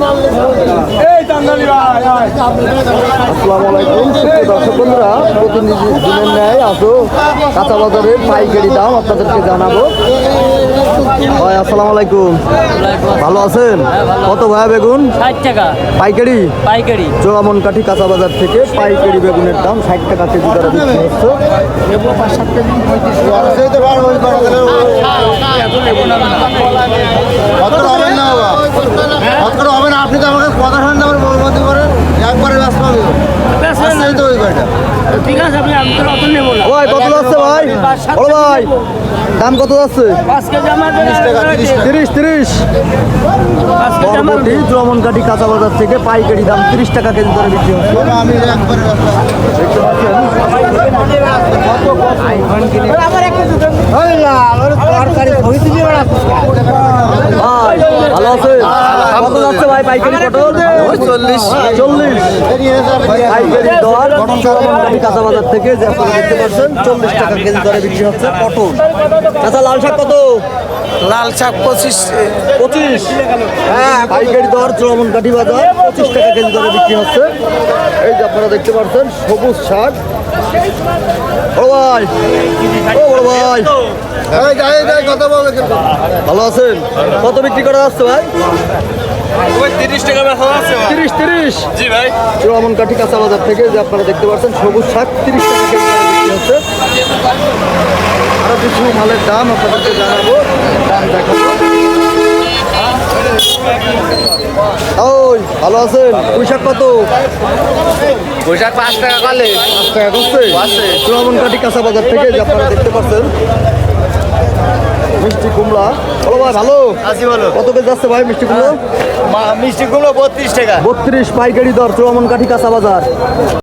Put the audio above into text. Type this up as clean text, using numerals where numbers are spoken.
আসসালামু আলাইকুম সুপ্রিয় দর্শক বন্ধুরা, প্রতিনিধি দিনের ন্যায় আসো কাঁচা বাজারের পাইকারি দাম আপনাদেরকে জানাবো। ভাই আসসালামু আলাইকুম, ভালো আছেন? কত ভাই বেগুন? 60 টাকা পাইকারি। পাইকারি চোরামনকাঠি কাঁচা বাজার থেকে পাইকারি বেগুনের দাম 60 টাকা কেজি দরে বিক্রি হচ্ছে। আপনি তো আমাকে কথা শুনেন না, বলতে পারেন একবারে ব্যস্ত হবে। তো ওই কয়টা ঠিক আছে, আপনি আমি তো অত নেবো না। ভাই কত যাচ্ছে ভাই? বড় ভাই দাম কত যাচ্ছে? 5 কেজি আমার 30 টাকা 30 বরবটি চোরামনকাঠি কাঁচা বাজার থেকে পাইকারি দাম 30 টাকা কেজি দরে বিক্রি হচ্ছে। আমি একবারে দেখতে পাচ্ছেন ভাই ভালো আছে? কত যাচ্ছে ভাই পাইকারি পটল? 40 পাইকারি দর চোরামনকাঠি কাঁচা বাজার থেকে যে আপনারা দেখতে পাচ্ছেন 40 টাকা কেজি দরে বিক্রি হচ্ছে পটল। আচ্ছা লাল শাক কত? লাল শাক 25 হ্যাঁ পাইকারি দর চোরামনকাঠি বাজার 25 টাকা কেজি দরে বিক্রি হচ্ছে। এই যে আপনারা দেখতে পাচ্ছেন সবুজ শাক। বড় ভাই, ও বড় ভাই কথা বলে ভালো আছেন? কত বিক্রি করা যাচ্ছে ভাই? 30 টাকা বেচা আছে 30 জি ভাই। চোরামনকাঠি কাঁচা বাজার থেকে যে আপনারা দেখতে পাচ্ছেন সবুজ শাক 30 টাকা কেজি দরে বিক্রি হচ্ছে। আরো কিছু মালের দাম আপনাদেরকে জানাবো, দাম দেখাবো। ওই ভালো আছেন? পুঁই শাক কত? পোশাক 5 টাকা কালে 5 টাকা করছে চোরামনকাঠি কাঁচা বাজার থেকে যে আপনারা দেখতে পাচ্ছেন মিষ্টি কুমড়া। বলো ভাই ভালো আসি বলো। কত কেজি যাচ্ছে ভাই মিষ্টি কুমড়ো? মিষ্টি কুমড়ো 32 টাকা 32 পাইকারি দর চোরামনকাঠি কাঁচা বাজার।